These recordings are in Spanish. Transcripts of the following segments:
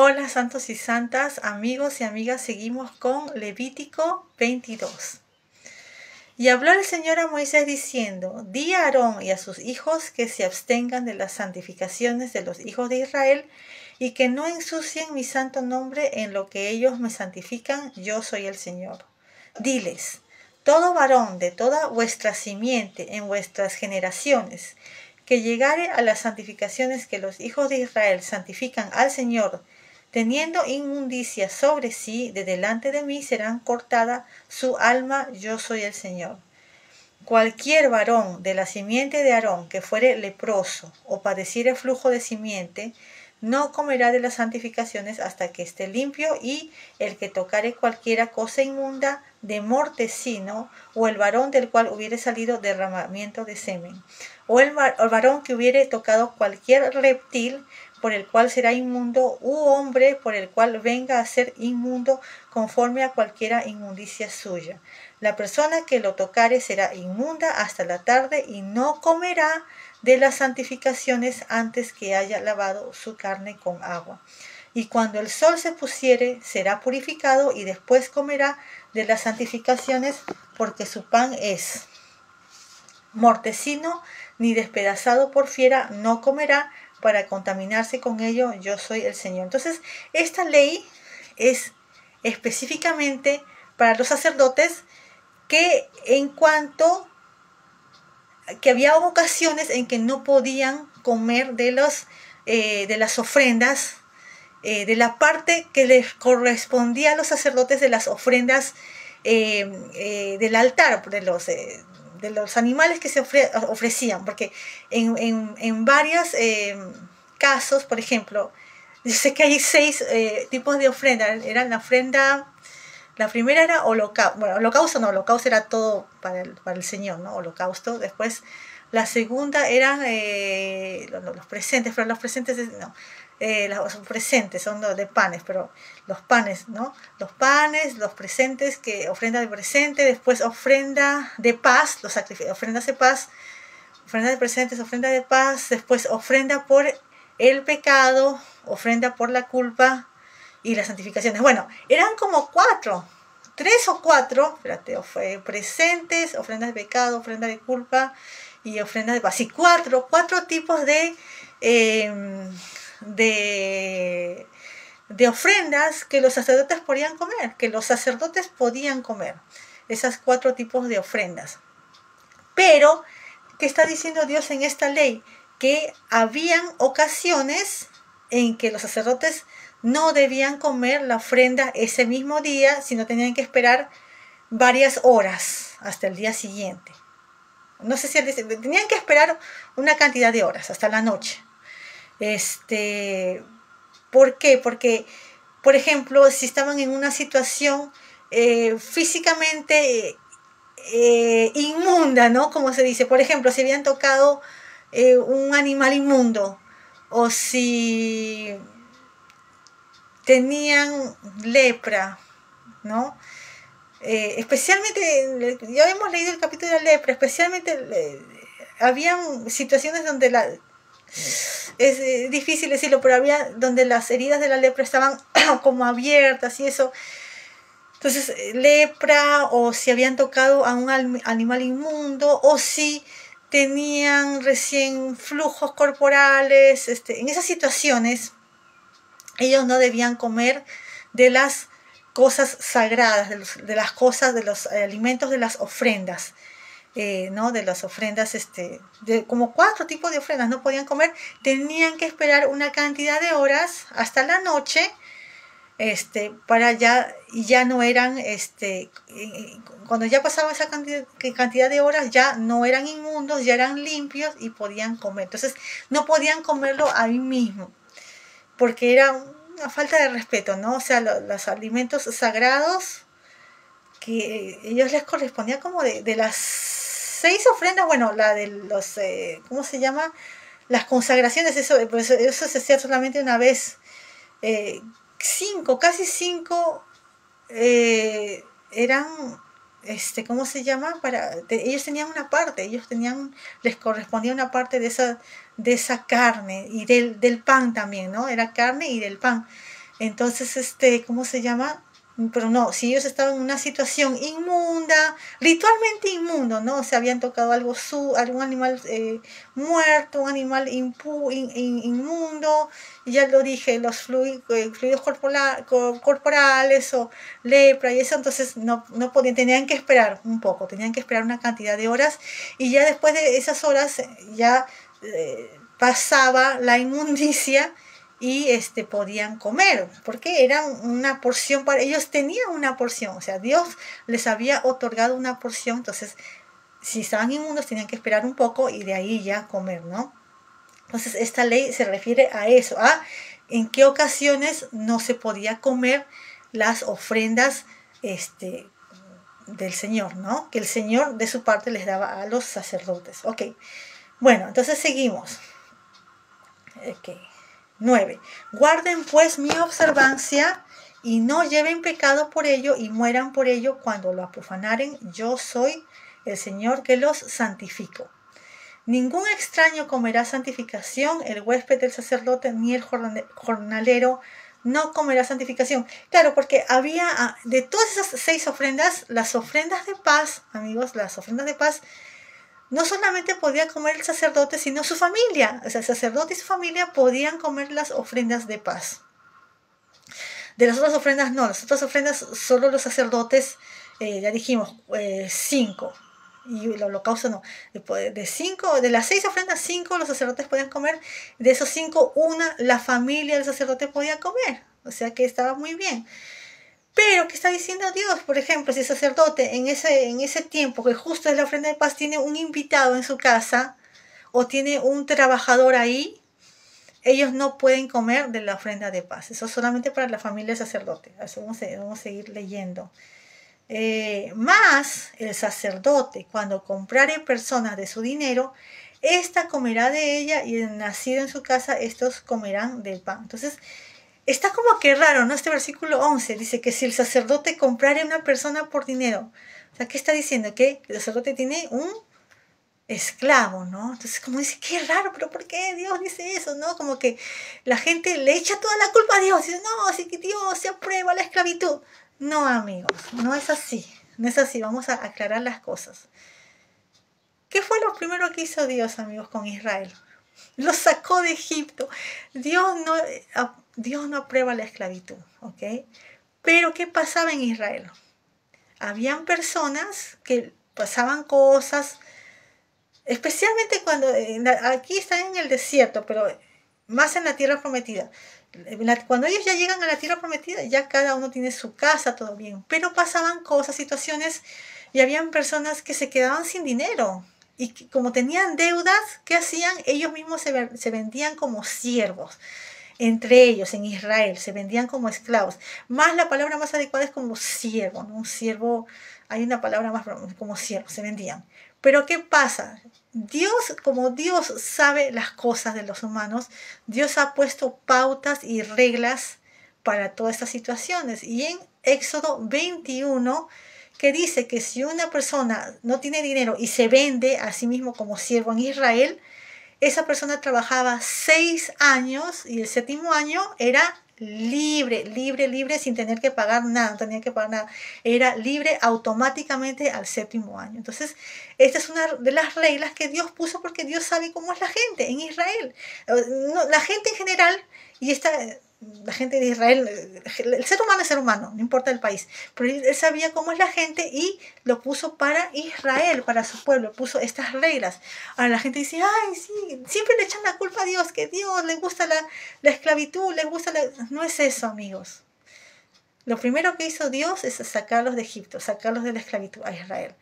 Hola santos y santas, amigos y amigas, seguimos con Levítico 22. Y habló el Señor a Moisés diciendo: Di a Aarón y a sus hijos que se abstengan de las santificaciones de los hijos de Israel y que no ensucien mi santo nombre en lo que ellos me santifican. Yo soy el Señor. Diles: todo varón de toda vuestra simiente en vuestras generaciones que llegare a las santificaciones que los hijos de Israel santifican al Señor, teniendo inmundicia sobre sí, de delante de mí serán cortada su alma. Yo soy el Señor. Cualquier varón de la simiente de Aarón que fuere leproso o padeciere flujo de simiente, no comerá de las santificaciones hasta que esté limpio, y el que tocare cualquiera cosa inmunda de mortecino, o el varón del cual hubiere salido derramamiento de semen, o el varón que hubiere tocado cualquier reptil, por el cual será inmundo, u hombre por el cual venga a ser inmundo conforme a cualquiera inmundicia suya. La persona que lo tocare será inmunda hasta la tarde y no comerá de las santificaciones antes que haya lavado su carne con agua. Y cuando el sol se pusiere, será purificado y después comerá de las santificaciones, porque su pan es mortecino, ni despedazado por fiera no comerá, para contaminarse con ello. Yo soy el Señor. Entonces, esta ley es específicamente para los sacerdotes, que en cuanto que había ocasiones en que no podían comer de las ofrendas, de la parte que les correspondía a los sacerdotes, de las ofrendas del altar, de los animales que se ofrecían, porque en varios casos, por ejemplo, yo sé que hay 6 tipos de ofrenda. Eran la primera era holocausto. Bueno, holocausto era todo para el Señor, ¿no? Holocausto. Después, la segunda eran los presentes, pero los presentes, no. Los presentes son de panes, pero los panes, ¿no? Los panes, los presentes, que ofrenda de presente, después ofrenda de paz, los sacrificios, ofrendas de paz, ofrenda de presentes, ofrenda de paz, después ofrenda por el pecado, ofrenda por la culpa, y las santificaciones. Bueno, eran como 3 o 4, espérate, presentes, ofrendas de pecado, ofrenda de culpa y ofrenda de paz. Y cuatro tipos de ofrendas que los sacerdotes podían comer, esas 4 tipos de ofrendas. Pero, ¿qué está diciendo Dios en esta ley? Que habían ocasiones en que los sacerdotes no debían comer la ofrenda ese mismo día, sino tenían que esperar varias horas hasta el día siguiente. No sé si tenían que esperar una cantidad de horas hasta la noche. ¿Por qué? Porque, por ejemplo, si estaban en una situación físicamente inmunda, ¿no? Como se dice, por ejemplo, si habían tocado un animal inmundo, o si tenían lepra, ¿no? Especialmente, ya hemos leído el capítulo de la lepra, especialmente habían situaciones donde es difícil decirlo, pero había donde las heridas de la lepra estaban como abiertas y eso. Entonces, lepra, o si habían tocado a un animal inmundo, o si tenían recién flujos corporales, en esas situaciones ellos no debían comer de las cosas sagradas, de las cosas, de los alimentos, de las ofrendas, ¿no? De las ofrendas, como 4 tipos de ofrendas no podían comer. Tenían que esperar una cantidad de horas hasta la noche, para ya no eran, cuando ya pasaba esa cantidad de horas, ya no eran inmundos, ya eran limpios y podían comer. Entonces, no podían comerlo ahí mismo, porque era una falta de respeto, ¿no? O sea, los alimentos sagrados que ellos les correspondía, como de las 6 ofrendas, bueno, la de los, ¿cómo se llama? Las consagraciones, eso se hacía solamente una vez. 5, casi 5 eran, ¿cómo se llama? Ellos tenían una parte, les correspondía una parte de esa carne y del pan también, ¿no? Era carne y del pan. Entonces, ¿cómo se llama? Pero no, si ellos estaban en una situación inmunda, ritualmente inmundo, ¿no? O sea, habían tocado algún animal muerto, un animal inmundo, y ya lo dije, los fluidos corporales o lepra y eso, entonces no podían, tenían que esperar un poco, tenían que esperar una cantidad de horas, y ya después de esas horas ya pasaba la inmundicia y podían comer, porque era una porción para ellos, tenían una porción, o sea, Dios les había otorgado una porción, entonces si estaban inmundos tenían que esperar un poco y de ahí ya comer, ¿no? Entonces esta ley se refiere a eso, a en qué ocasiones no se podía comer las ofrendas del Señor, ¿no? Que el Señor de su parte les daba a los sacerdotes. Ok, bueno, entonces seguimos. Ok. 9. Guarden pues mi observancia y no lleven pecado por ello y mueran por ello cuando lo profanaren. Yo soy el Señor que los santifico. Ningún extraño comerá santificación, el huésped del sacerdote ni el jornalero no comerá santificación. Claro, porque había de todas esas 6 ofrendas, las ofrendas de paz, amigos, las ofrendas de paz, no solamente podía comer el sacerdote, sino su familia. O sea, el sacerdote y su familia podían comer las ofrendas de paz. De las otras ofrendas no, las otras ofrendas solo los sacerdotes, ya dijimos, 5. Y el holocausto no. De las 6 ofrendas, 5 los sacerdotes podían comer. De esos 5, una la familia del sacerdote podía comer. O sea que estaba muy bien. Pero, ¿qué está diciendo Dios? Por ejemplo, si el sacerdote en ese tiempo, que justo es la ofrenda de paz, tiene un invitado en su casa o tiene un trabajador ahí, ellos no pueden comer de la ofrenda de paz. Eso es solamente para la familia del sacerdote. Eso vamos a seguir leyendo. Más el sacerdote, cuando comprare personas de su dinero, ésta comerá de ella y el nacido en su casa, estos comerán del pan. Entonces, está como que raro, ¿no? Este versículo 11 dice que si el sacerdote comprara a una persona por dinero, o sea, ¿qué está diciendo? Que el sacerdote tiene un esclavo, ¿no? Entonces, como dice, qué raro, pero ¿por qué Dios dice eso, no? Como que la gente le echa toda la culpa a Dios, dice, no, así que Dios se aprueba la esclavitud. No, amigos, no es así, no es así, vamos a aclarar las cosas. ¿Qué fue lo primero que hizo Dios, amigos, con Israel? Los sacó de Egipto. Dios no aprueba la esclavitud, ¿ok? Pero ¿qué pasaba en Israel? Habían personas que pasaban cosas, especialmente cuando aquí están en el desierto, pero más en la tierra prometida. Cuando ellos ya llegan a la tierra prometida, ya cada uno tiene su casa, todo bien. Pero pasaban cosas, situaciones, y habían personas que se quedaban sin dinero. Y como tenían deudas, ¿qué hacían? Ellos mismos se vendían como siervos. Entre ellos, en Israel, se vendían como esclavos. Más la palabra más adecuada es como siervo, ¿no? Un siervo, hay una palabra más como siervo, se vendían. Pero ¿qué pasa? Dios, como Dios sabe las cosas de los humanos, Dios ha puesto pautas y reglas para todas estas situaciones. Y en Éxodo 21, que dice que si una persona no tiene dinero y se vende a sí mismo como siervo en Israel, esa persona trabajaba 6 años y el 7º año era libre, sin tener que pagar nada, no tenía que pagar nada. Era libre automáticamente al 7º año. Entonces, esta es una de las reglas que Dios puso porque Dios sabe cómo es la gente en Israel. La gente en general, y la gente de Israel, el ser humano es ser humano, no importa el país, pero él sabía cómo es la gente y lo puso para Israel, para su pueblo, puso estas reglas. Ahora la gente dice, ay, sí, siempre le echan la culpa a Dios, que Dios le gusta la esclavitud, le gusta No es eso, amigos. Lo primero que hizo Dios es sacarlos de Egipto, sacarlos de la esclavitud a Israel.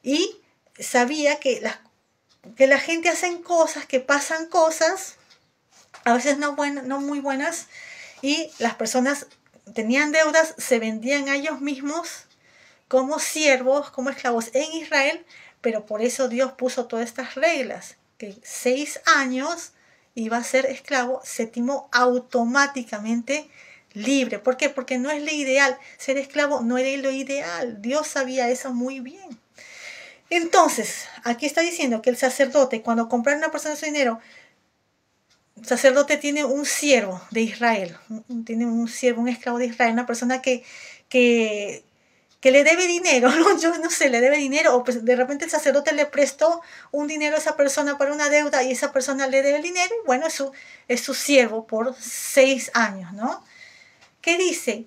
Y sabía que la gente hace cosas, que pasan cosas, a veces no muy buenas, y las personas tenían deudas, se vendían a ellos mismos como siervos, como esclavos en Israel, pero por eso Dios puso todas estas reglas, que 6 años iba a ser esclavo, 7º automáticamente libre. ¿Por qué? Porque no es lo ideal, ser esclavo no era lo ideal, Dios sabía eso muy bien. Entonces, aquí está diciendo que el sacerdote, cuando comprara una persona su dinero, sacerdote tiene un siervo de Israel, tiene un siervo, un esclavo de Israel, una persona que le debe dinero, ¿no? Yo no sé, le debe dinero, o pues de repente el sacerdote le prestó un dinero a esa persona para una deuda y esa persona le debe el dinero, y bueno, es su siervo por 6 años, ¿no? ¿Qué dice?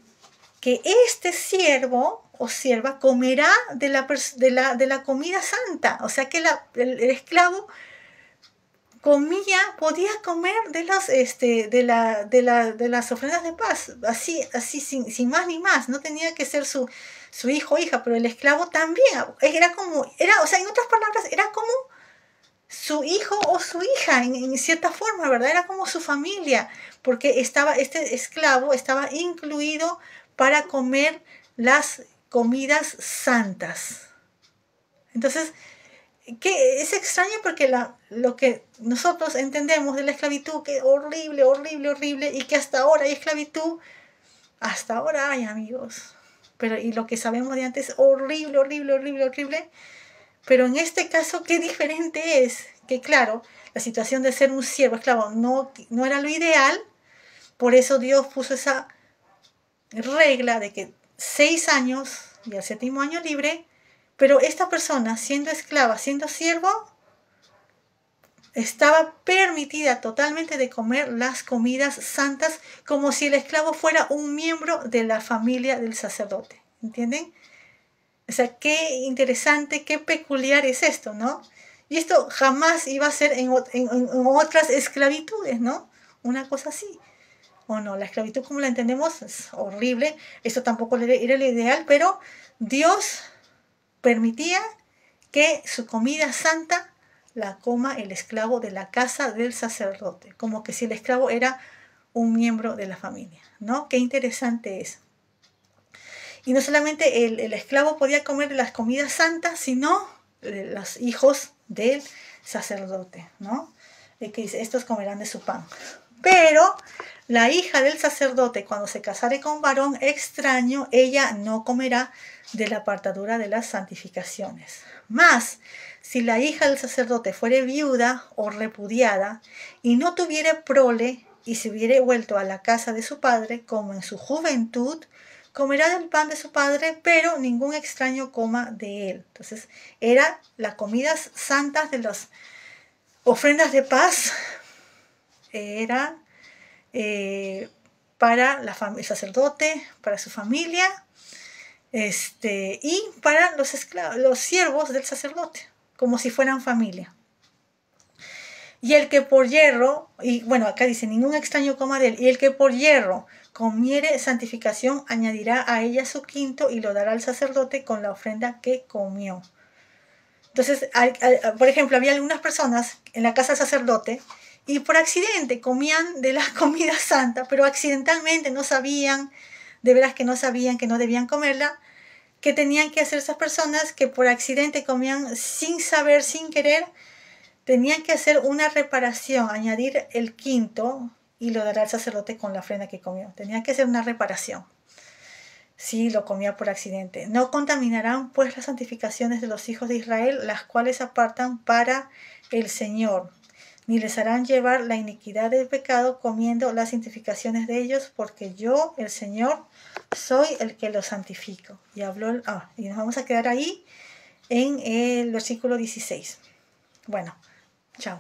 Que este siervo o sierva comerá de la comida santa, o sea que el esclavo podía comer de las ofrendas de paz, así sin más ni más, no tenía que ser su hijo o hija, pero el esclavo también, o sea, en otras palabras, era como su hijo o su hija, en cierta forma, ¿verdad? Era como su familia, porque este esclavo estaba incluido para comer las comidas santas. Entonces, que es extraño porque lo que nosotros entendemos de la esclavitud, que horrible, horrible, horrible, y que hasta ahora hay esclavitud, hasta ahora hay, amigos. Y lo que sabemos de antes, horrible, horrible, horrible, horrible. Pero en este caso, qué diferente es, que claro, la situación de ser un siervo esclavo no era lo ideal, por eso Dios puso esa regla de que 6 años y al 7º año libre, pero esta persona, siendo esclava, siendo siervo, estaba permitida totalmente de comer las comidas santas como si el esclavo fuera un miembro de la familia del sacerdote. ¿Entienden? O sea, qué interesante, qué peculiar es esto, ¿no? Y esto jamás iba a ser en otras esclavitudes, ¿no? Una cosa así. O no, la esclavitud como la entendemos es horrible. Esto tampoco era lo ideal, pero Dios permitía que su comida santa la coma el esclavo de la casa del sacerdote, como que si el esclavo era un miembro de la familia, ¿no? Qué interesante es. Y no solamente el esclavo podía comer las comidas santas, sino los hijos del sacerdote, ¿no? Que dice, estos comerán de su pan. Pero la hija del sacerdote, cuando se casare con varón extraño, ella no comerá de la apartadura de las santificaciones. Mas, si la hija del sacerdote fuere viuda o repudiada y no tuviere prole y se hubiere vuelto a la casa de su padre, como en su juventud, comerá del pan de su padre, pero ningún extraño coma de él. Entonces, era las comidas santas de las ofrendas de paz, era para el sacerdote, para su familia, y para los siervos del sacerdote, como si fueran familia. Y el que por hierro, y bueno, acá dice, ningún extraño coma de él, y el que por hierro comiere santificación, añadirá a ella su quinto y lo dará al sacerdote con la ofrenda que comió. Entonces, por ejemplo, había algunas personas en la casa del sacerdote y por accidente comían de la comida santa, pero accidentalmente no sabían, de veras que no sabían que no debían comerla. ¿Qué tenían que hacer esas personas que por accidente comían sin saber, sin querer? Tenían que hacer una reparación, añadir el quinto y lo dará al sacerdote con la ofrenda que comió. Tenían que hacer una reparación si lo comía por accidente. No contaminarán pues las santificaciones de los hijos de Israel, las cuales apartan para el Señor, ni les harán llevar la iniquidad del pecado comiendo las santificaciones de ellos, porque yo, el Señor, soy el que los santifico. Y y nos vamos a quedar ahí en el versículo 16. Bueno, chao.